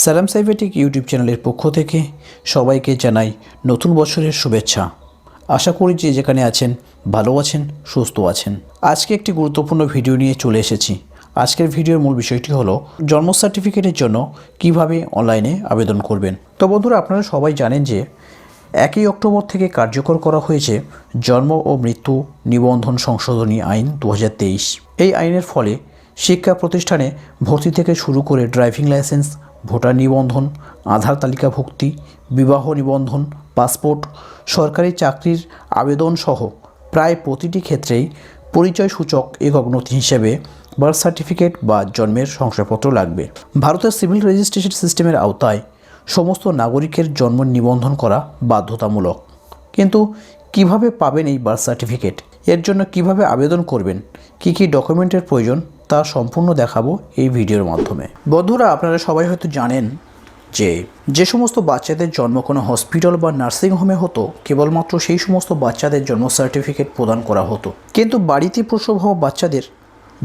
সালাম সাইফেটিক ইউটিউব চ্যানেলের পক্ষ থেকে সবাইকে জানাই নতুন বছরের শুভেচ্ছা। আশা করি যে যেখানে আছেন ভালো আছেন, সুস্থ আছেন। আজকে একটি গুরুত্বপূর্ণ ভিডিও নিয়ে চলে এসেছি। আজকের ভিডিওর মূল বিষয়টি হলো জন্ম সার্টিফিকেটের জন্য কিভাবে অনলাইনে আবেদন করবেন। তো বন্ধুরা, আপনারা সবাই জানেন যে 1 অক্টোবর থেকে কার্যকর করা হয়েছে জন্ম ও মৃত্যু নিবন্ধন সংশোধনী আইন 2023। এই আইনের ফলে শিক্ষা প্রতিষ্ঠানে ভর্তি থেকে শুরু করে ড্রাইভিং লাইসেন্স, ভোটার নিবন্ধন, আধার তালিকাভুক্তি, বিবাহ নিবন্ধন, পাসপোর্ট, সরকারি চাকরির আবেদন সহ প্রায় প্রতিটি ক্ষেত্রেই পরিচয়সূচক একক নথি হিসেবে বার্থ সার্টিফিকেট বা জন্মের শংসাপত্র লাগবে। ভারতের সিভিল রেজিস্ট্রেশন সিস্টেমের আওতায় সমস্ত নাগরিকের জন্ম নিবন্ধন করা বাধ্যতামূলক। কিন্তু কিভাবে পাবেন এই বার্থ সার্টিফিকেট, এর জন্য কিভাবে আবেদন করবেন, কী ডকুমেন্টের প্রয়োজন তা সম্পূর্ণ দেখাবো এই ভিডিওর মাধ্যমে। বন্ধুরা, আপনারা সবাই হয়তো জানেন যে সমস্ত বাচ্চাদের জন্ম কোনো হসপিটাল বা নার্সিংহোমে হতো, কেবলমাত্র সেই সমস্ত বাচ্চাদের জন্ম সার্টিফিকেট প্রদান করা হতো। কিন্তু বাড়িতে প্রসব হওয়া বাচ্চাদের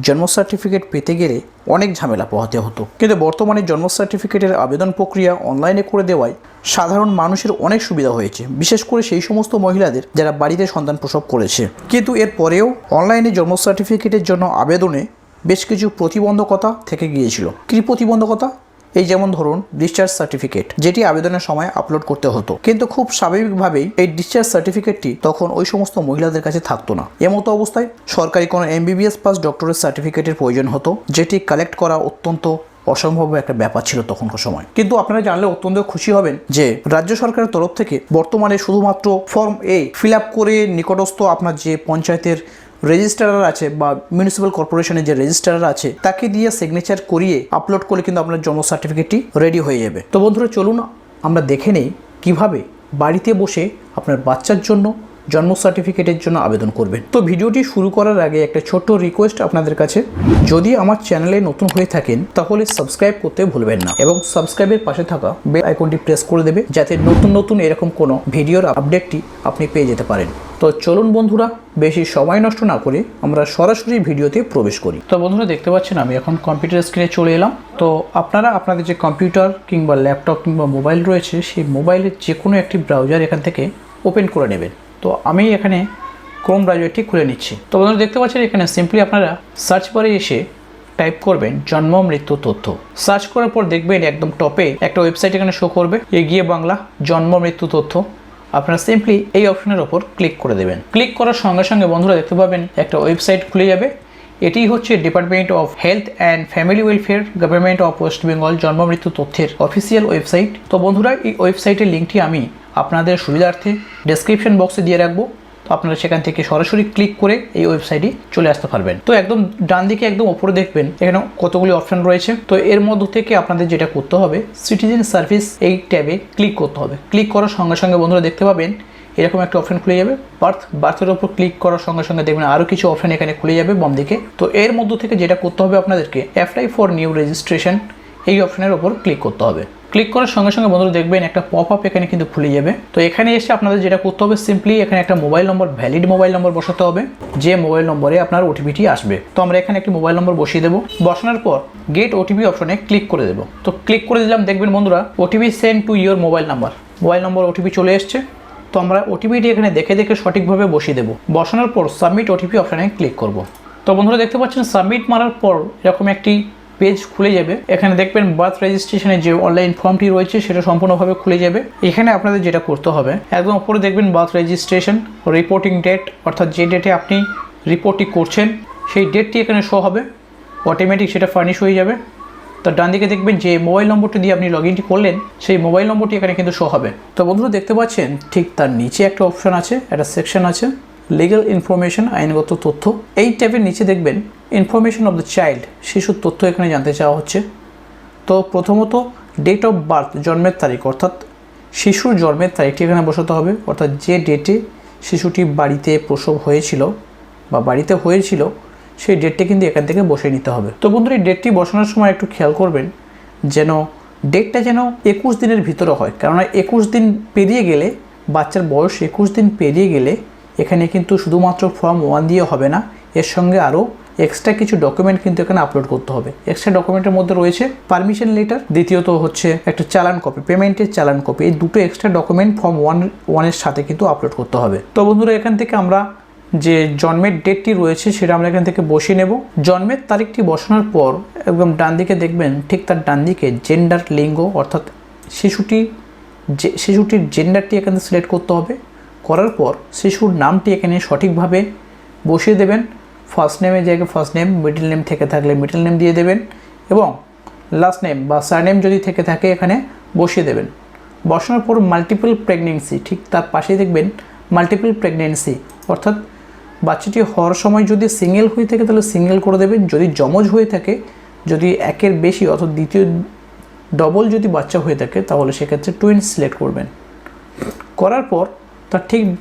জন্ম সার্টিফিকেট পেতে গেলে অনেক ঝামেলা পোহাতে হতো। কিন্তু বর্তমানে জন্ম সার্টিফিকেটের আবেদন প্রক্রিয়া অনলাইনে করে দেওয়ায় সাধারণ মানুষের অনেক সুবিধা হয়েছে, বিশেষ করে সেই সমস্ত মহিলাদের যারা বাড়িতে সন্তান প্রসব করেছে। কিন্তু এর পরেও অনলাইনে জন্ম সার্টিফিকেটের জন্য আবেদনে বেশ কিছু প্রতিবন্ধকতা থেকে গিয়েছিল। কী প্রতিবন্ধকতা? এই যেমন ধরুন ডিসচার্জ সার্টিফিকেট, যেটি আবেদনের সময় আপলোড করতে হতো, কিন্তু খুব স্বাভাবিকভাবেই এই ডিসচার্জ সার্টিফিকেটটি তখন ওই সমস্ত মহিলাদের কাছে থাকতো না। এমতো অবস্থায় সরকারি কোনো MBBS পাস ডক্টরেট সার্টিফিকেটের প্রয়োজন হতো, যেটি কালেক্ট করা অত্যন্ত অসম্ভব একটা ব্যাপার ছিল তখনকার সময়। কিন্তু আপনারা জানলে অত্যন্ত খুশি হবেন যে রাজ্য সরকারের তরফ থেকে বর্তমানে শুধুমাত্র ফর্ম A ফিল আপ করে নিকটস্থ আপনার যে পঞ্চায়েতের রেজিস্ট্রার আছে বা মিউনিসিপ্যাল কর্পোরেশনের যে রেজিস্ট্রার আছে তাকে দিয়ে সিগনেচার করিয়ে আপলোড করলে কিন্তু আপনার জন্ম সার্টিফিকেটটি রেডি হয়ে যাবে। তো বন্ধুরা, চলুন আমরা দেখে নেই কিভাবে বাড়িতে বসে আপনার বাচ্চার জন্য জন্ম সার্টিফিকেটের জন্য আবেদন করবেন। তো ভিডিওটি শুরু করার আগে একটা ছোট্ট রিকোয়েস্ট আপনাদের কাছে, যদি আমার চ্যানেলে নতুন হয়ে থাকেন তাহলে সাবস্ক্রাইব করতে ভুলবেন না এবং সাবস্ক্রাইবের পাশে থাকা বেল আইকনটি প্রেস করে দেবে, যাতে নতুন এরকম কোনো ভিডিওর আপডেটটি আপনি পেয়ে যেতে পারেন। তো চলুন বন্ধুরা, বেশি সময় নষ্ট না করে আমরা সরাসরি ভিডিওতে প্রবেশ করি। তো বন্ধুরা, দেখতে পাচ্ছেন আমি এখন কম্পিউটার স্ক্রিনে চলে এলাম। তো আপনারা আপনাদের যে কম্পিউটার কিংবা ল্যাপটপ কিংবা মোবাইল রয়েছে, সেই মোবাইলের যে কোনো একটি ব্রাউজার এখান থেকে ওপেন করে নেবেন। তো আমি এখানে ক্রোম ব্রাউজারটি খুলে নিচ্ছি। তো বন্ধুরা, দেখতে পাচ্ছেন এখানে সিম্পলি আপনারা সার্চ বারে এসে টাইপ করবেন জন্ম মৃত্যু তথ্য। সার্চ করার পর দেখবেন একদম টপে একটা ওয়েবসাইট এখানে শো করবে, এগিয়ে বাংলা জন্ম মৃত্যু তথ্য। আপনারা সিম্পলি এই অপশনের ওপর ক্লিক করে দেবেন। ক্লিক করার সঙ্গে সঙ্গে বন্ধুরা দেখতে পাবেন একটা ওয়েবসাইট খুলে যাবে। এটি হচ্ছে department of health and family welfare, government of West Bengal জন্ম মৃত্যু তথ্যের অফিসিয়াল ওয়েবসাইট। তো বন্ধুরা, এই ওয়েবসাইটের লিঙ্কটি আমি আপনাদের সুবিধার্থে ডেসক্রিপশন বক্সে দিয়ে রাখবো। তো আপনারা সেখান থেকে সরাসরি ক্লিক করে এই ওয়েবসাইটে চলে আসতে পারবেন। তো একদম ডান দিকে একদম ওপরে দেখবেন এখানে কতগুলি অপশন রয়েছে। তো এর মধ্যে থেকে আপনাদের যেটা করতে হবে, সিটিজেন সার্ভিস এই ট্যাবে ক্লিক করতে হবে। ক্লিক করার সঙ্গে সঙ্গে বন্ধুরা দেখতে পাবেন এরকম একটা অপশন খুলে যাবে। বার্থের ওপর ক্লিক করার সঙ্গে সঙ্গে দেখবেন আরও কিছু অপশন এখানে খুলে যাবে বাম দিকে। তো এর মধ্যে থেকে যেটা করতে হবে আপনাদেরকে, অ্যাপ্লাই ফর নিউ রেজিস্ট্রেশন এই অপশনের ওপর ক্লিক করতে হবে। ক্লিক করার সঙ্গে সঙ্গে বন্ধুরা দেখবেন একটা পপ আপ এখানে কিন্তু খুলে যাবে। তো এখানে এসে আপনাদের যেটা করতে হবে, সিম্পলি এখানে একটা মোবাইল নম্বর, ভ্যালিড মোবাইল নম্বর বসাতে হবে, যে মোবাইল নম্বরে আপনার ওটিপিটি আসবে। তো আমরা এখানে একটি মোবাইল নম্বর বসিয়ে দেবো। বসানোর পর গেট ওটিপি অপশনে ক্লিক করে দেবো। তো ক্লিক করে দিলাম, দেখবেন বন্ধুরা OTP send to your mobile number OTP চলে এসছে। তো আমরা ওটিপিটি এখানে দেখে সঠিকভাবে বসিয়ে দেবো। বসানোর পর সাবমিট ওটিপি অপশনে ক্লিক করব। তো বন্ধুরা দেখতে পাচ্ছেন সাবমিট মারার পর এরকম একটি পেজ খুলে যাবে। এখানে দেখবেন বার্থ রেজিস্ট্রেশনের যে অনলাইন ফর্মটি রয়েছে সেটা সম্পূর্ণভাবে খুলে যাবে। এখানে আপনাদের যেটা করতে হবে, একদম উপরে দেখবেন বার্থ রেজিস্ট্রেশন রিপোর্টিং ডেট, অর্থাৎ যে ডেটে আপনি রিপোর্টটি করছেন সেই ডেটটি এখানে শো হবে, অটোমেটিক সেটা ফার্নিশ হয়ে যাবে। তো ডান দিকে দেখবেন যে মোবাইল নম্বরটি দিয়ে আপনি লগ ইনটি করলেন, সেই মোবাইল নম্বরটি এখানে কিন্তু শো হবে। তো বন্ধুরা দেখতে পাচ্ছেন ঠিক তার নিচে একটা অপশন আছে, একটা সেকশন আছে লিগ্যাল ইনফরমেশন, আইনগত তথ্য। এই ট্যাবের নিচে দেখবেন ইনফরমেশন অফ দ্য চাইল্ড, শিশুর তথ্য এখানে জানতে চাওয়া হচ্ছে। তো প্রথমত ডেট অফ বার্থ, জন্মের তারিখ, অর্থাৎ শিশুর জন্মের তারিখটি এখানে বসাতে হবে, অর্থাৎ যে ডেটে শিশুটি বাড়িতে প্রসব হয়েছিল বা বাড়িতে হয়েছিল সেই ডেটটি কিন্তু এখান থেকে বসিয়ে নিতে হবে। তো বন্ধুরা, এই ডেটটি বসানোর সময় একটু খেয়াল করবেন যেন ডেটটা যেন 21 দিনের ভিতরে হয়, কেননা 21 দিন পেরিয়ে গেলে, বাচ্চার বয়স 21 দিন পেরিয়ে গেলে এখানে কিন্তু শুধুমাত্র ফর্ম 1 দিয়ে হবে না, এর সঙ্গে আরও এক্সট্রা কিছু ডকুমেন্ট কিন্তু এখানে আপলোড করতে হবে। এক্সট্রা ডকুমেন্টের মধ্যে রয়েছে পারমিশন লেটার, দ্বিতীয়ত হচ্ছে একটা চালান কপি, পেমেন্টের চালান কপি। এই দুটো এক্সট্রা ডকুমেন্ট ফর্ম 1 সাথে কিন্তু আপলোড করতে হবে। তো বন্ধুরা, এখান থেকে আমরা যে জন্মের ডেটটি রয়েছে সেটা আমরা এখান থেকে বসিয়ে নেব। জন্মের তারিখটি বসানোর পর একদম ডান দিকে দেখবেন, ঠিক তার ডান দিকে জেন্ডার, লিঙ্গ, অর্থাৎ শিশুটির জেন্ডারটি এখানে সিলেক্ট করতে হবে। করার পর শিশুর নামটি এখানে সঠিকভাবে বসিয়ে দেবেন। ফার্স্ট নেমের জায়গায় ফার্স্ট নেম, মিডল নেম থেকে থাকলে মিডল নেম দিয়ে দেবেন এবং লাস্ট নেম বা সারনেম যদি থেকে থাকে এখানে বসিয়ে দেবেন। বসানোর পর মাল্টিপল প্রেগনেন্সি, ঠিক তার পাশেই দেখবেন মাল্টিপল প্রেগনেন্সি, অর্থাৎ বাচ্চাটি হওয়ার সময় যদি সিঙ্গেল হয়ে থাকে তাহলে সিঙ্গেল করে দেবেন, যদি যমজ হয়ে থাকে, যদি একের বেশি অর্থাৎ দ্বিতীয় ডবল যদি বাচ্চা হয়ে থাকে তাহলে সেক্ষেত্রে টুইন্স সিলেক্ট করবেন। করার পর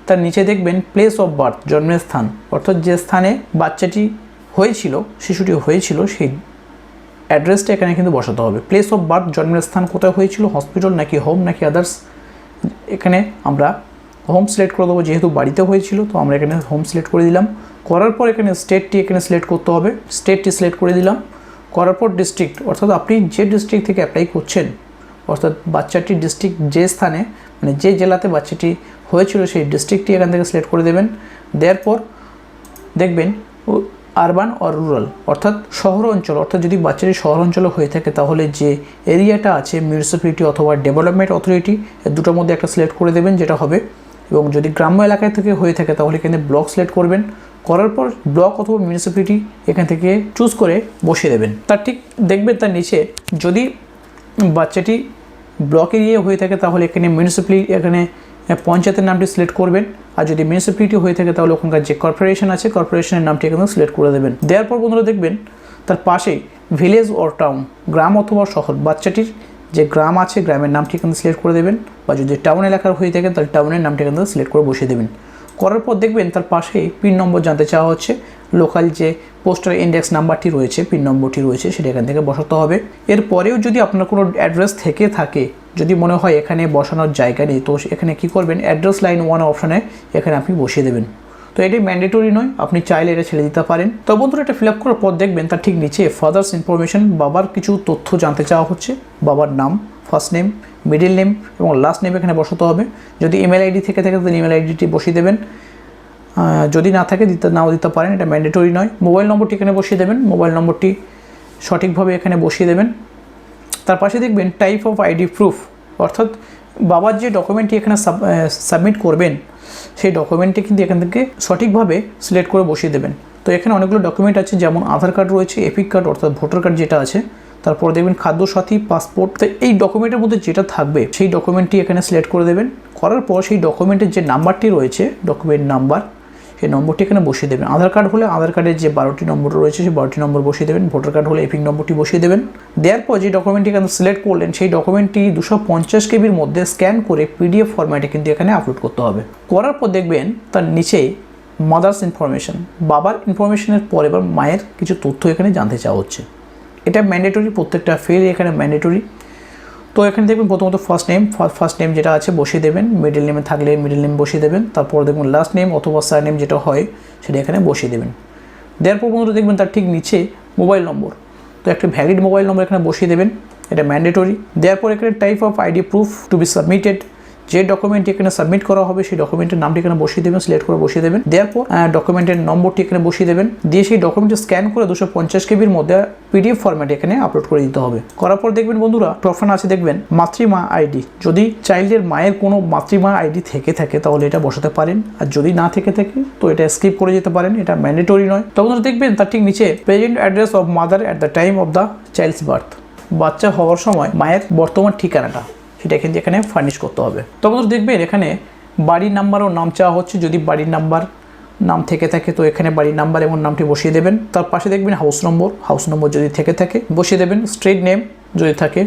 তার নিচে দেখবেন প্লেস অফ বার্থ, জন্মের স্থান, অর্থাৎ যে স্থানে বাচ্চাটি হয়েছিল, শিশুটি হয়েছিল, সেই অ্যাড্রেসটা এখানে কিন্তু বসাতে হবে। প্লেস অফ বার্থ, জন্মের স্থান কোথায় হয়েছিল, হসপিটাল নাকি হোম নাকি আদার্স। এখানে আমরা হোম সিলেক্ট করে দেবো, যেহেতু বাড়িতে হয়েছিল তো আমরা এখানে হোম সিলেক্ট করে দিলাম। করার পর এখানে স্টেটটি এখানে সিলেক্ট করতে হবে, স্টেটটি সিলেক্ট করে দিলাম। করার পর ডিস্ট্রিক্ট, অর্থাৎ আপনি যে ডিস্ট্রিক্ট থেকে অ্যাপ্লাই করছেন, অর্থাৎ বাচ্চাটির ডিস্ট্রিক্ট যে স্থানে মানে যে জেলাতে বাচ্চাটি হয়েছিল সেই ডিস্ট্রিক্টটি এখান থেকে সিলেক্ট করে দেবেন। দেওয়ার পর দেখবেন আরবান অর রুরাল, অর্থাৎ শহর অঞ্চল, অর্থাৎ যদি বাচ্চাটি শহর অঞ্চলে হয়ে থাকে তাহলে যে এরিয়াটা আছে মিউনিসিপ্যালিটি অথবা ডেভেলপমেন্ট অথরিটি, এর দুটোর মধ্যে একটা সিলেক্ট করে দেবেন যেটা হবে। এবং যদি গ্রাম্য এলাকায় থেকে হয়ে থাকে তাহলে এখানে ব্লক সিলেক্ট করবেন। করার পর ব্লক অথবা মিউনিসিপ্যালিটি এখান থেকে চুজ করে বসিয়ে দেবেন। তার ঠিক দেখবেন তার নিচে যদি বাচ্চাটি ব্লক এরিয়া হয়ে থাকে তাহলে এখানে মিউনিসিপ্যালিটি, এখানে পঞ্চায়েতের নামটি সিলেক্ট করবেন। আর যদি মিউনিসিপ্যালিটি হয়ে থাকে তাহলে ওখানকার যে কর্পোরেশন আছে কর্পোরেশনের নামটি এখানে সিলেক্ট করে দেবেন। দেওয়ার পর বন্ধুরা দেখবেন তার পাশেই ভিলেজ অর টাউন, গ্রাম অথবা শহর, বাচ্চাটির যে গ্রাম আছে গ্রামের নামটি এখানে সিলেক্ট করে দেবেন। বা যদি টাউন এলাকার হয়ে থাকে তাহলে টাউনের নামটি এখানে সিলেক্ট করে বসিয়ে দেবেন। করার পর দেখবেন তার পাশেই পিন নম্বর জানতে চাওয়া হচ্ছে, লোকাল যে পোস্টাল ইন্ডেক্স নাম্বারটি রয়েছে, পিন নম্বরটি রয়েছে সেটা এখান থেকে বসাতে হবে। এরপরেও যদি আপনার কোনো অ্যাড্রেস থেকে থাকে, যদি মনে হয় এখানে বসানোর জায়গা নেই, তো এখানে কি করবেন, অ্যাড্রেস লাইন 1 অপশানে এখানে আপনি বসিয়ে দেবেন। তো এটি ম্যান্ডেটরি নয়, আপনি চাইলে এটা ছেড়ে দিতে পারেন। তো বন্ধুরা, এটা ফিল আপ করার পর দেখবেন তার ঠিক নিচে ফাদার্স ইনফরমেশন, বাবার কিছু তথ্য জানতে চাওয়া হচ্ছে। বাবার নাম, ফার্স্ট নেম, মিডল নেম এবং লাস্ট নেম এখানে বসাতে হবে। যদি ইমেল আইডি থেকে থাকে তাহলে ইমেল আইডিটি বসিয়ে দেবেন, যদি না থাকে নাও দিতে পারেন, এটা ম্যান্ডেটরি নয়। মোবাইল নম্বরটি এখানে বসিয়ে দেবেন, মোবাইল নম্বরটি সঠিকভাবে এখানে বসিয়ে দেবেন। তার পাশে দেখবেন টাইপ অফ আইডি প্রুফ, অর্থাৎ বাবার যে ডকুমেন্টটি এখানে সাবমিট করবেন সেই ডকুমেন্টটি কিন্তু এখান থেকে সঠিকভাবে সিলেক্ট করে বসিয়ে দেবেন। তো এখানে অনেকগুলো ডকুমেন্ট আছে, যেমন আধার কার্ড রয়েছে, এপিক কার্ড অর্থাৎ ভোটার কার্ড যেটা আছে, তারপর দেখবেন খাদ্যসাথী, পাসপোর্ট। তো এই ডকুমেন্টের মধ্যে যেটা থাকবে সেই ডকুমেন্টটি এখানে সিলেক্ট করে দেবেন। করার পর সেই ডকুমেন্টের যে নাম্বারটি রয়েছে, ডকুমেন্ট নাম্বার, সেই নম্বরটি এখানে বসিয়ে দেবেন। আধার কার্ড হলে আধার কার্ডের যে 12টি নম্বর রয়েছে সেই 12টি নম্বর বসিয়ে দেবেন। ভোটার কার্ড হলে এপিক নম্বরটি বসিয়ে দেবেন। দেওয়ার পর যে ডকুমেন্টটি এখানে সিলেক্ট করলেন সেই ডকুমেন্টটি 250 কেবির মধ্যে স্ক্যান করে পিডিএফ ফরম্যাটে কিন্তু এখানে আপলোড করতে হবে। করার পর দেখবেন তার নিচেই মাদার্স ইনফরমেশন, বাবার ইনফরমেশনের পর এবার মায়ের কিছু তথ্য এখানে জানতে চাওয়া হচ্ছে। এটা ম্যান্ডেটরি, প্রত্যেকটা ফিল্ড এখানে ম্যান্ডেটরি। তো এখানে দেখবেন প্রথমত ফার্স্ট নেম যেটা আছে বসিয়ে দেবেন, মিডল নেমে থাকলে মিডল নেম বসিয়ে দেবেন, তারপর দেখবেন লাস্ট নেম অথবা সার নেম যেটা হয় সেটা এখানে বসিয়ে দেবেন। দেওয়ার পর বন্ধুরা দেখবেন তার ঠিক নিচে মোবাইল নম্বর, তো একটা ভ্যালিড মোবাইল নম্বর এখানে বসিয়ে দেবেন, এটা ম্যান্ডেটরি। দেওয়ার পর এখানে type of ID proof to be submitted, যে ডকুমেন্ট এখানে সাবমিট করা হবে সেই ডকুমেন্টের নামটি এখানে বসিয়ে দেবেন, সিলেক্ট করে বসিয়ে দেবেন। দেওয়ার পর ডকুমেন্টের নম্বরটি এখানে বসিয়ে দেবেন, দিয়ে সেই ডকুমেন্টটি স্ক্যান করে 250 কেবির মধ্যে পিডিএফ ফরম্যাটে এখানে আপলোড করে দিতে হবে। করার পর দেখবেন বন্ধুরা অপশন আছে দেখবেন মাতৃমা আইডি, যদি চাইল্ডের মায়ের কোনো মাতৃমা আইডি থেকে থাকে তাহলে এটা বসাতে পারেন, আর যদি না থেকে থাকে তো এটা স্কিপ করে যেতে পারেন, এটা ম্যান্ডেটরি নয়। তো বন্ধুরা দেখবেন তার ঠিক নিচে present address of mother at the time of the child's birth, বাচ্চা হওয়ার সময় মায়ের বর্তমান ঠিকানাটা সেটা কিন্তু এখানে ফার্নিশ করতে হবে। তো বন্ধুরা দেখবেন এখানে বাড়ির নাম্বার ও নাম চাওয়া হচ্ছে, যদি বাড়ির নাম থেকে থাকে তো এখানে বাড়ির নাম্বার এবং নামটি বসিয়ে দেবেন। তার পাশে দেখবেন হাউস নম্বর যদি থেকে থাকে বসিয়ে দেবেন, স্ট্রিট নেম যদি থাকে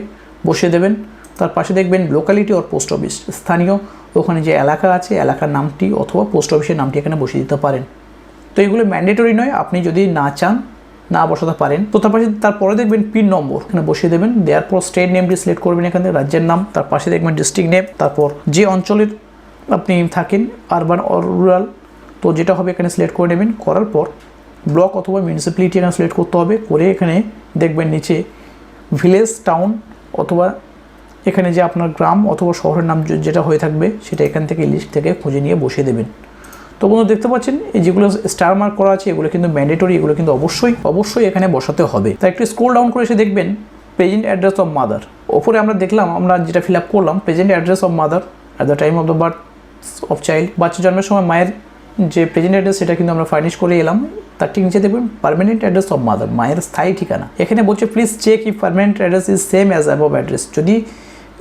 বসিয়ে দেবেন। তার পাশে দেখবেন লোকালিটি অর পোস্ট অফিস, স্থানীয় ওখানে যে এলাকা আছে এলাকার নামটি অথবা পোস্ট অফিসের নামটি এখানে বসিয়ে দিতে পারেন। তো এগুলো ম্যান্ডেটরি নয়, আপনি যদি না চান না বসাতে পারেন। তো তারপরে দেখবেন পিন নম্বর এখানে বসিয়ে দেবেন। দেওয়ার পর স্টেট নেমটি সিলেক্ট করবেন, এখানে রাজ্যের নাম, তার পাশে দেখবেন ডিস্ট্রিক্ট নেম, তারপর যে অঞ্চলের আপনি থাকেন আরবান অর রুরাল তো যেটা হবে এখানে সিলেক্ট করে নেবেন। করার পর ব্লক অথবা মিউনিসিপ্যালিটি এখানে সিলেক্ট করতে হবে। করে এখানে দেখবেন নিচে ভিলেজ, টাউন অথবা এখানে যে আপনার গ্রাম অথবা শহরের নাম যেটা হয়ে থাকবে সেটা এখান থেকে লিস্ট থেকে খুঁজে নিয়ে বসিয়ে দেবেন। তো বন্ধু দেখতে পাচ্ছেন এই যেগুলো স্টার মার্ক করা আছে এগুলো কিন্তু ম্যান্ডেটরি, এগুলো কিন্তু অবশ্যই এখানে বসাতে হবে। তাই একটু স্ক্রল ডাউন করে এসে দেখবেন প্রেজেন্ট অ্যাড্রেস অফ মাদার। ওপরে আমরা দেখলাম, আমরা যেটা ফিল আপ করলাম present address of mother at the time of the birth of child. বাচ্চা জন্মের সময় মায়ের যে প্রেজেন্ট অ্যাড্রেস সেটা কিন্তু আমরা ফার্নিশ করে এলাম। তার ঠিক নিচে দেখবেন পার্মানেন্ট অ্যাড্রেস অফ মাদার, মায়ের স্থায়ী ঠিকানা। এখানে বলছে please check if permanent address is same as above address. যদি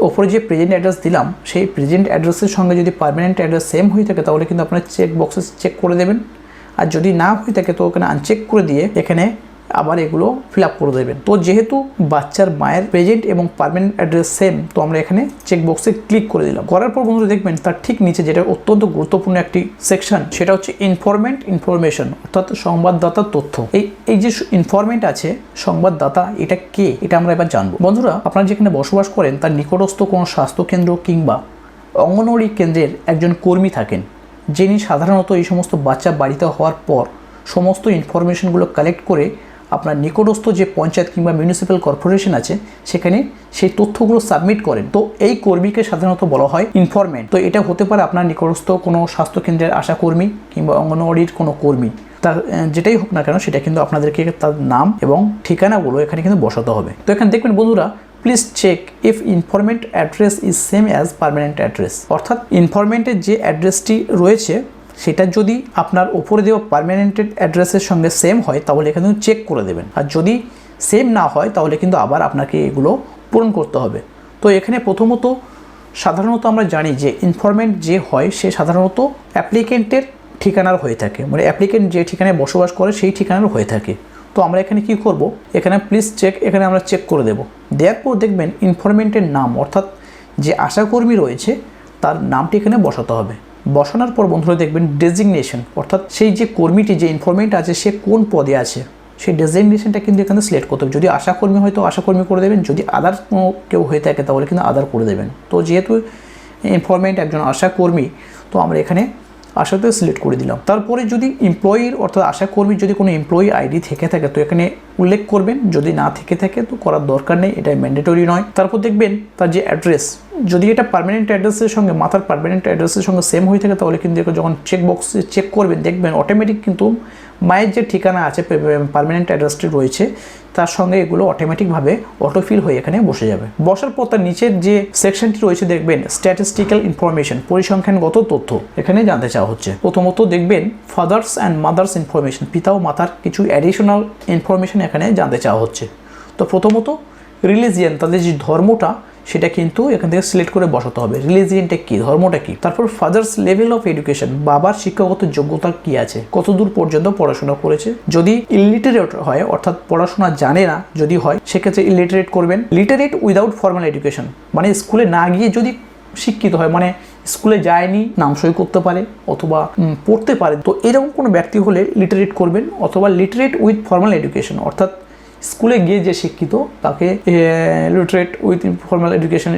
ওপরে যে প্রেজেন্ট অ্যাড্রেস দিলাম সেই প্রেজেন্ট অ্যাড্রেসের সঙ্গে যদি পার্মানেন্ট অ্যাড্রেস সেম হয়ে থাকে তাহলে কিন্তু আপনার চেক বক্সে চেক করে দেবেন। আর যদি না হয়ে থাকে তো ওখানে আনচেক করে দিয়ে এখানে আবার এগুলো ফিল আপ করে দেবেন। তো যেহেতু বাচ্চার মায়ের প্রেজেন্ট এবং পার্মানেন্ট অ্যাড্রেস সেম, তো আমরা এখানে চেক বক্সে ক্লিক করে দিলাম। করার পর বন্ধুরা দেখবেন তার ঠিক নিচে যেটা অত্যন্ত গুরুত্বপূর্ণ একটি সেকশন, সেটা হচ্ছে ইনফরমেশন, অর্থাৎ সংবাদদাতার তথ্য। এই যে ইনফরমেন্ট আছে, সংবাদদাতা, এটা কে, এটা আমরা এবার জানবো। বন্ধুরা আপনারা যেখানে বসবাস করেন তার নিকটস্থ কোনো স্বাস্থ্যকেন্দ্র কিংবা অঙ্গনওয়াড়ি কেন্দ্রের একজন কর্মী থাকেন, যিনি সাধারণত এই সমস্ত বাচ্চা বাড়িতে হওয়ার পর সমস্ত ইনফরমেশনগুলো কালেক্ট করে আপনার নিকটস্থ যে পঞ্চায়েত কিংবা মিউনিসিপ্যাল কর্পোরেশন আছে সেখানে সেই তথ্যগুলো সাবমিট করেন। তো এই কর্মীকে সাধারণত বলা হয় ইনফরমেন্ট। তো এটা হতে পারে আপনার নিকটস্থ কোনো স্বাস্থ্যকেন্দ্রের আশাকর্মী কিংবা অঙ্গনওয়াড়ির কোনো কর্মী, তার যেটাই হোক না কেন সেটা কিন্তু আপনাদেরকে তার নাম এবং ঠিকানাগুলো এখানে কিন্তু বসাতে হবে। তো এখানে দেখবেন বন্ধুরা please check if informant address is same as permanent address, অর্থাৎ ইনফরমেন্টের যে অ্যাড্রেসটি রয়েছে সেটা যদি আপনার ওপরে দেওয়া পার্মানেন্টেড অ্যাড্রেসের সঙ্গে সেম হয় তাহলে এখানে চেক করে দেবেন। আর যদি সেম না হয় তাহলে কিন্তু আবার আপনাকে এগুলো পূরণ করতে হবে। তো এখানে প্রথমত সাধারণত আমরা জানি যে ইনফরমেন্ট যে হয় সে সাধারণত অ্যাপ্লিকেন্টের ঠিকানার হয়ে থাকে, মানে অ্যাপ্লিকেন্ট যে ঠিকানায় বসবাস করে সেই ঠিকানার হয়ে থাকে। তো আমরা এখানে কি করব, এখানে প্লিজ চেক, এখানে আমরা চেক করে দেব। দেওয়ার পর দেখবেন ইনফরমেন্টের নাম, অর্থাৎ যে আশাকর্মী রয়েছে তার নামটি এখানে বসাতে হবে। বসানোর পর বন্ধুরা দেখবেন ডেজিগনেশন, অর্থাৎ সেই যে কর্মীটি যে ইনফরমেন্ট আছে সে কোন পদে আছে সেই ডেজিগনেশনটা কিন্তু এখানে সিলেক্ট করতে হবে। যদি আশাকর্মী হয় তো আশাকর্মী করে দেবেন, যদি আদার কোনো কেউ হয়ে থাকে তাহলে কিন্তু আদার করে দেবেন। তো যেহেতু ইনফরমেন্ট একজন আশাকর্মী তো আমরা এখানে আশাতে সিলেক্ট করে দিলাম। তারপরে যদি এমপ্লয়ির অর্থাৎ আশাকর্মীর যদি কোনো এমপ্লয়ি আইডি থেকে থাকে তো এখানে উল্লেখ করবেন, যদি না থেকে থাকে তো করার দরকার নেই, এটা ম্যান্ডেটরি নয়। তারপর দেখবেন তার যে অ্যাড্রেস, যদি এটা পার্মানেন্ট অ্যাড্রেসের সঙ্গে মাথার পার্মানেন্ট অ্যাড্রেসের সঙ্গে সেম হয়ে থাকে তাহলে কিন্তু যখন চেক বক্সে চেক করবেন দেখবেন অটোমেটিক কিন্তু মায়ের যে ঠিকানা আছে পার্মানেন্ট অ্যাড্রেসটি রয়েছে তার সঙ্গে এগুলো অটোমেটিকভাবে অটোফিল হয়ে এখানে বসে যাবে। বসার পর তার নিচের যে সেকশনটি রয়েছে দেখবেন স্ট্যাটিস্টিক্যাল ইনফরমেশন, পরিসংখ্যানগত তথ্য এখানে জানতে চাওয়া হচ্ছে। প্রথমত দেখবেন ফাদার্স অ্যান্ড মাদার্স ইনফরমেশন, পিতা ও মাতার কিছু অ্যাডিশনাল ইনফরমেশন এখানে জানতে চাওয়া হচ্ছে। তো প্রথমত রিলিজিয়ান, তাদের যে ধর্মটা সেটা কিন্তু এখান থেকে সিলেক্ট করে বসাতে হবে, রিলিজিয়ানটা কি, ধর্মটা কি। তারপর ফাদার্স লেভেল অফ এডুকেশন, বাবার শিক্ষাগত যোগ্যতা কি আছে, কতদূর পর্যন্ত পড়াশোনা করেছে। যদি ইলিটারেট হয় অর্থাৎ পড়াশোনা জানে না যদি হয় সেক্ষেত্রে ইলিটারেট করবেন। লিটারেট উইদাউট ফর্মাল এডুকেশন, মানে স্কুলে না গিয়ে যদি শিক্ষিত হয়, মানে স্কুলে যায়নি, নাম সই করতে পারে অথবা পড়তে পারে, তো এরকম কোনো ব্যক্তি হলে লিটারেট করবেন। অথবা লিটারেট উইথ ফর্মাল এডুকেশন, অর্থাৎ স্কুলে গিয়ে যে শিক্ষিত তাকে লিটারেট উইথ ফর্মাল এডুকেশন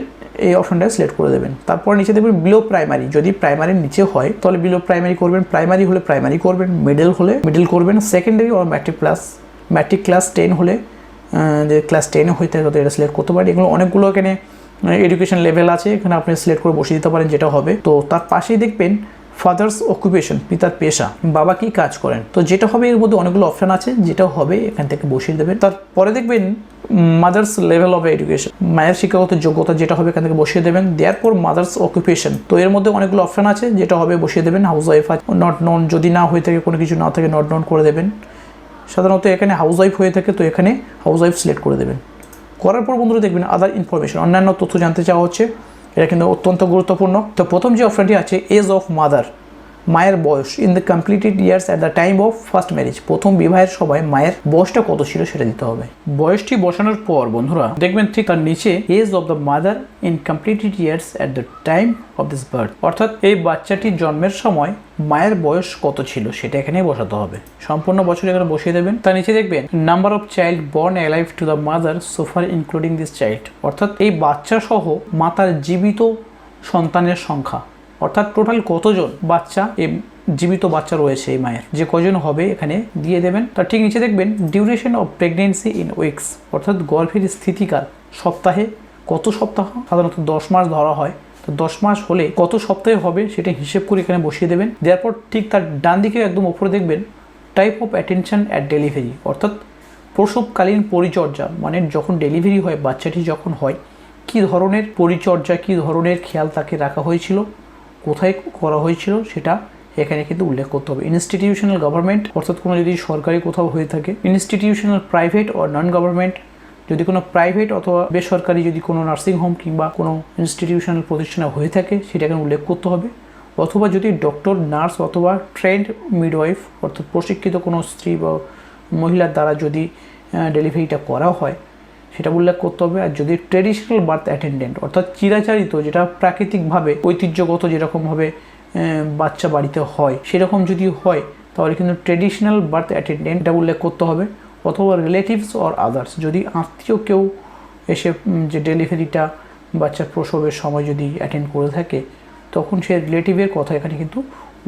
এই অপশনটা সিলেক্ট করে দেবেন। তারপর নিচে দেখবেন বিলো প্রাইমারি, যদি প্রাইমারির নিচে হয় তাহলে বিলো প্রাইমারি করবেন, প্রাইমারি হলে প্রাইমারি করবেন, মিডল হলে মিডল করবেন, সেকেন্ডারি ও ম্যাট্রিক ক্লাস 10 হলে যে ক্লাস 10 হয়ে থাকে তো এটা সিলেক্ট করতে পারেন। এগুলো অনেকগুলো এখানে এডুকেশন লেভেল আছে, এখানে আপনি সিলেক্ট করে বসিয়ে দিতে পারেন যেটা হবে। তো তার পাশেই দেখবেন ফাদার্স অকুপেশন, পিতার পেশা, বাবা কি কাজ করেন। তো যেটা হবে এর মধ্যে অনেকগুলো অপশন আছে, যেটা হবে এখান থেকে বসিয়ে দেবেন। তারপরে দেখবেন মাদার্স লেভেল অফ এডুকেশন, মায়ের শিক্ষাগত যোগ্যতা যেটা হবে এখান থেকে বসিয়ে দেবেন। দেওয়ার পর মাদার্স অকুপেশন, তো এর মধ্যে অনেকগুলো অপশন আছে, যেটা হবে বসিয়ে দেবেন। হাউস ওয়াইফ নট নোন, যদি না হয়ে থাকে কোনো কিছু না থাকে নট নোন করে দেবেন। সাধারণত এখানে হাউস ওয়াইফ হয়ে থাকে তো এখানে হাউস ওয়াইফ সিলেক্ট করে দেবেন। করার পর বন্ধুরা দেখবেন আদার ইনফরমেশন, অন্যান্য তথ্য জানতে চাওয়া হচ্ছে, এটা কিন্তু অত্যন্ত গুরুত্বপূর্ণ। তো প্রথম যে অপশনটি আছে এজ অফ মাদার, মায়ের বয়স in the completed years at the time of first marriage, প্রথম বিবাহের সময় মায়ের বয়সটা কত ছিল সেটা দিতে হবে। বয়সটি বসানোর পর বন্ধুরা দেখবেন ঠিক তার নিচে age of the mother in completed years at the time of this birth, অর্থাৎ এই বাচ্চাটির জন্মের সময় মায়ের বয়স কত ছিল সেটা এখানে বসাতে হবে। সম্পূর্ণ বছর এখানে বসিয়ে দেবেন। তার নিচে দেখবেন number of child born alive to the mother so far including this child, অর্থাৎ এই বাচ্চা সহ মাতার জীবিত সন্তানের সংখ্যা, অর্থাৎ টোটাল কতজন বাচ্চা এই জীবিত বাচ্চা রয়েছে এই মায়ের, যে কজন হবে এখানে দিয়ে দেবেন। তার ঠিক নিচে দেখবেন duration of pregnancy in weeks, অর্থাৎ গর্ভের স্থিতিকাল সপ্তাহে কত সপ্তাহ, সাধারণত 10 মাস ধরা হয়, তো 10 মাস হলে কত সপ্তাহে হবে সেটা হিসেব করে এখানে বসিয়ে দেবেন। দেওয়ার পর ঠিক তার ডান দিকে একদম উপরে দেখবেন type of attention at delivery, অর্থাৎ প্রসবকালীন পরিচর্যা, মানে যখন ডেলিভারি হয়, বাচ্চাটি যখন হয়, কী ধরনের পরিচর্যা, কী ধরনের খেয়াল তাকে রাখা হয়েছিল, কোথায় করা হয়েছিল সেটা এখানে কিন্তু উল্লেখ করতে হবে। ইনস্টিটিউশনাল গভর্নমেন্ট, অর্থাৎ কোনো যদি সরকারি কোথাও হয়ে থাকে, ইনস্টিটিউশনাল প্রাইভেট ও নন গভর্নমেন্ট, যদি কোনো প্রাইভেট অথবা বেসরকারি যদি কোনো নার্সিং হোম কিংবা কোনো ইনস্টিটিউশনাল প্রতিষ্ঠানে হয়ে থাকে সেটা এখানে উল্লেখ করতে হবে। অথবা যদি ডক্টর, নার্স অথবা ট্রেন্ড মিডওয়াইফ, অর্থাৎ প্রশিক্ষিত কোনো স্ত্রী বা মহিলার দ্বারা যদি ডেলিভারিটা করা হয় সেটা উল্লেখ করতে হবে। আর যদি ট্রেডিশনাল বার্থ অ্যাটেন্ডেন্ট, অর্থাৎ চিরাচারিত, যেটা প্রাকৃতিকভাবে ঐতিহ্যগত যেরকমভাবে বাচ্চা বাড়িতে হয় সেরকম যদি হয় তাহলে কিন্তু ট্রেডিশনাল বার্থ অ্যাটেন্ডেন্টটা উল্লেখ করতে হবে। অথবা রিলেটিভস অর আদার্স, যদি আত্মীয় কেউ এসে যে ডেলিভারিটা বাচ্চার প্রসবের সময় যদি অ্যাটেন্ড করে থাকে তখন সে রিলেটিভের কথা এখানে কিন্তু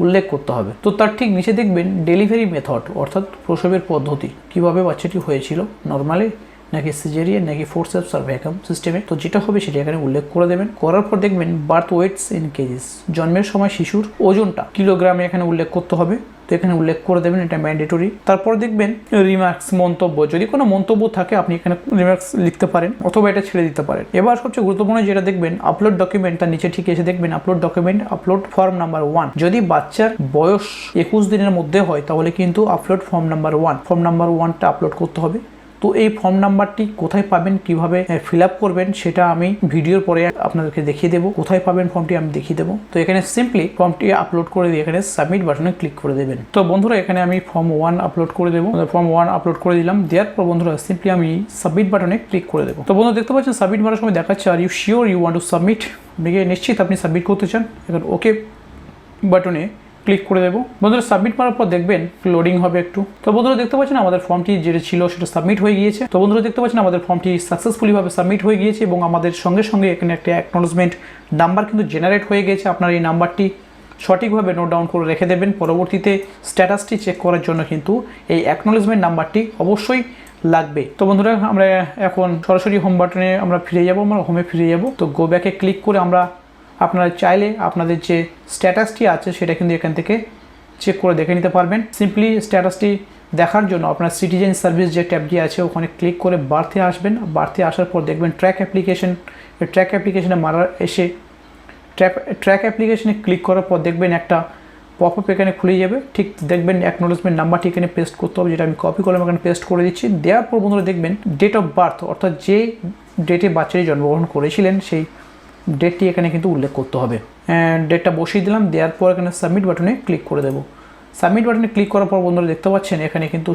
উল্লেখ করতে হবে। তো তার ঠিক নিচে দেখবেন ডেলিভারি মেথড, অর্থাৎ প্রসবের পদ্ধতি, কিভাবে বাচ্চাটি হয়েছিল, নর্মালি নাকি সিজারিয়ান নাকি ফোরসেপস আর ভ্যাকুয়াম সিস্টেমে, তো যেটা হবে সেটা এখানে উল্লেখ করে দেবেন। করার পর দেখবেন বার্থ ওয়েটস ইন কেজিস, জন্মের সময় শিশুর ওজনটা কিলোগ্রামে এখানে উল্লেখ করতে হবে, তো এখানে উল্লেখ করে দেবেন, এটা ম্যান্ডেটরি। তারপর দেখবেন রিমার্কস, মন্তব্য, যদি কোনো মন্তব্য থাকে আপনি এখানে রিমার্কস লিখতে পারেন অথবা এটা ছেড়ে দিতে পারেন। এবার সবচেয়ে গুরুত্বপূর্ণ যেটা দেখবেন আপলোড ডকুমেন্ট, তার নিচে ঠিক এসে দেখবেন upload document, upload form number 1। যদি বাচ্চার বয়স 21 দিনের মধ্যে হয় তাহলে কিন্তু upload form number 1, form number 1টা আপলোড করতে হবে। তো এই ফর্ম নাম্বারটি কোথায় পাবেন, কিভাবে ফিল আপ করবেন সেটা আমি ভিডিওর পরে আপনাদেরকে দেখিয়ে দেবো। কোথায় পাবেন ফর্মটি আমি দেখিয়ে দেবো। তো এখানে সিম্পলি ফর্মটি আপলোড করে দিয়ে এখানে সাবমিট বাটনে ক্লিক করে দেবেন। তো বন্ধুরা এখানে আমি ফর্ম 1 আপলোড করে দেবো, ফর্ম 1 আপলোড করে দিলাম। দেওয়ার পর বন্ধুরা সিম্পলি আমি সাবমিট বাটনে ক্লিক করে দেবো। তো বন্ধুরা দেখতে পাচ্ছেন সাবমিট মারার সময় দেখাচ্ছে are you sure you want to submit, নিশ্চিত আপনি সাবমিট করতে চান। এখন ওকে বাটনে ক্লিক করে দেবো। বন্ধুরা সাবমিট করার পর দেখবেন লোডিং হবে একটু। তো বন্ধুরা দেখতে পাচ্ছেন আমাদের ফর্মটি যেটা ছিল সেটা সাবমিট হয়ে গিয়েছে। তো বন্ধুরা দেখতে পাচ্ছেন আমাদের ফর্মটি সাকসেসফুলি ভাবে সাবমিট হয়ে গিয়েছে এবং আমাদের সঙ্গে সঙ্গে এখানে একটা অ্যাকনলেজমেন্ট নাম্বার কিন্তু জেনারেট হয়ে গেছে। আপনার এই নাম্বারটি সঠিকভাবে নোট ডাউন করে রেখে দেবেন। পরবর্তীতে স্ট্যাটাসটি চেক করার জন্য কিন্তু এই অ্যাকনলেজমেন্ট নাম্বারটি অবশ্যই লাগবে। তো বন্ধুরা আমরা এখন সরাসরি হোম বাটনে আমরা ফিরে যাব, আমরা হোমে ফিরে যাব। তো গো ব্যাকে ক্লিক করে আমরা আপনারা চাইলে আপনাদের যে স্ট্যাটাসটি আছে সেটা কিন্তু এখান থেকে চেক করে দেখে নিতে পারবেন। সিম্পলি স্ট্যাটাসটি দেখার জন্য আপনার সিটিজেন সার্ভিস যে ট্যাবটি আছে ওখানে ক্লিক করে বার্থে আসবেন। বার্থে আসার পর দেখবেন ট্র্যাক অ্যাপ্লিকেশন, ট্র্যাক অ্যাপ্লিকেশনে এসে ট্র্যাক অ্যাপ্লিকেশনে ক্লিক করার পর দেখবেন একটা পপ আপ এখানে খুলে যাবে। ঠিক দেখবেন অ্যাকনোলেজমেন্ট নাম্বারটি এখানে পেস্ট করতে হবে, যেটা আমি কপি করলাম এখানে পেস্ট করে দিচ্ছি। দেওয়ার পর বন্ধুরা দেখবেন ডেট অফ বার্থ, অর্থাৎ যে ডেটে বাচ্চাটি জন্মগ্রহণ করেছিলেন সেই ডেটটি এখানে কিন্তু উল্লেখ করতে হবে। ডেটটা বসিয়ে দিলাম। দেওয়ার পর এখানে সাবমিট বাটনে ক্লিক করে দেবো। সাবমিট বাটনে ক্লিক করার পর বন্ধুরা দেখতে পাচ্ছেন এখানে কিন্তু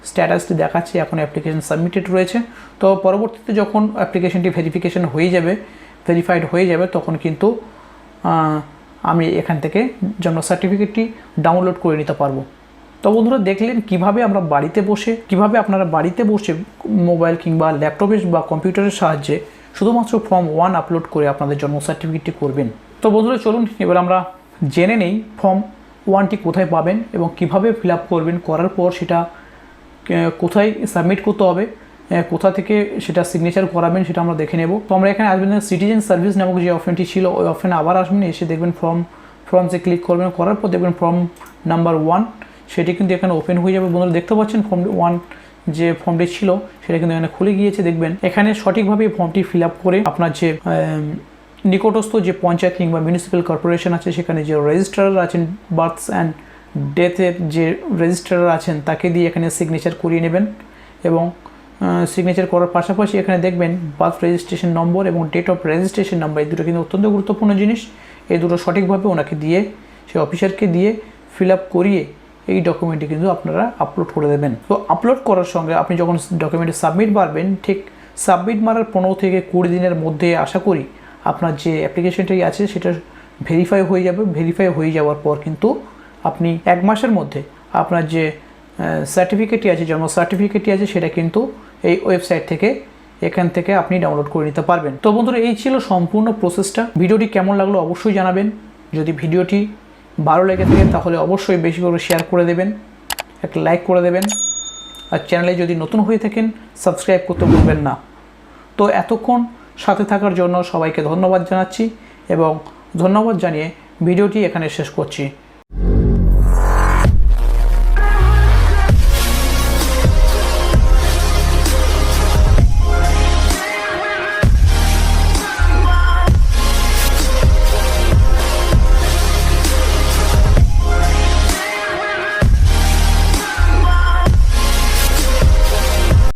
স্ট্যাটাসটি দেখাচ্ছে এখন অ্যাপ্লিকেশন সাবমিটেড রয়েছে। তো পরবর্তীতে যখন অ্যাপ্লিকেশনটি ভেরিফিকেশন হয়ে যাবে, ভেরিফাইড হয়ে যাবে, তখন কিন্তু আমি এখান থেকে জন্ম সার্টিফিকেটটি ডাউনলোড করে নিতে পারবো। তো বন্ধুরা দেখলেন কিভাবে আমরা বাড়িতে বসে, কিভাবে আপনারা বাড়িতে বসে মোবাইল কিংবা ল্যাপটপের বা কম্পিউটারের সাহায্যে শুধুমাত্র ফর্ম 1 আপলোড করে আপনাদের জন্ম সার্টিফিকেটটি করবেন। তো বন্ধুরা চলুন এবার আমরা জেনে নেই ফর্ম 1টি কোথায় পাবেন এবং কিভাবে ফিল আপ করবেন, করার পর সেটা কোথায় সাবমিট করতে হবে, কোথা থেকে সেটা সিগনেচার করাবেন সেটা আমরা দেখে নেব। তো আমরা এখানে আসবেন সিটিজেন সার্ভিস নামক যে অপশনটি ছিল ওই অপশনে আবার আসবেন, এসে দেখবেন ফর্মসে ক্লিক করবেন। করার পর দেখবেন ফর্ম নাম্বার 1 সেটি কিন্তু এখানে ওপেন হয়ে যাবে। বন্ধুরা দেখতে পাচ্ছেন ফর্ম 1 যে ফর্মটি ছিল সেটা কিন্তু এখানে খুলে গিয়েছে। দেখবেন এখানে সঠিকভাবে ফর্মটি ফিল আপ করে আপনার যে নিকটস্থ যে পঞ্চায়েত কিংবা মিউনিসিপ্যাল কর্পোরেশন আছে সেখানে যে রেজিস্ট্রার আছেন, বার্থস অ্যান্ড ডেথের যে রেজিস্ট্রার আছেন তাকে দিয়ে এখানে সিগনেচার করিয়ে নেবেন এবং সিগনেচার করার পাশাপাশি এখানে দেখবেন বার্থ রেজিস্ট্রেশন নম্বর এবং ডেট অফ রেজিস্ট্রেশন নম্বর, এই দুটো কিন্তু অত্যন্ত গুরুত্বপূর্ণ জিনিস। এই দুটো সঠিকভাবে ওনাকে দিয়ে, সেই অফিসারকে দিয়ে ফিল আপ করিয়ে এই ডকুমেন্টটি কিন্তু আপনারা আপলোড করে দেবেন। তো আপলোড করার সঙ্গে আপনি যখন ডকুমেন্টে সাবমিট মারবেন, ঠিক সাবমিট মারার 15 থেকে 20 দিনের মধ্যে আশা করি আপনার যে অ্যাপ্লিকেশনটি আছে সেটা ভেরিফাই হয়ে যাবে। ভেরিফাই হয়ে যাওয়ার পর কিন্তু আপনি 1 মাসের মধ্যে আপনার যে সার্টিফিকেটটি আছে, জন্ম সার্টিফিকেটটি আছে, সেটা কিন্তু এই ওয়েবসাইট থেকে এখান থেকে আপনি ডাউনলোড করে নিতে পারবেন। তো বন্ধুরা এই ছিল সম্পূর্ণ প্রসেসটা। ভিডিওটি কেমন লাগলো অবশ্যই জানাবেন। যদি ভিডিওটি ভালো লেগে থাকে তাহলে অবশ্যই বেশি করে শেয়ার করে দেবেন, একটা লাইক করে দেবেন, আর চ্যানেলে যদি নতুন হয়ে থাকেন সাবস্ক্রাইব করতে ভুলবেন না। তো এতক্ষণ সাথে থাকার জন্য সবাইকে ধন্যবাদ জানাচ্ছি এবং ধন্যবাদ জানিয়ে ভিডিওটি এখানে শেষ করছি।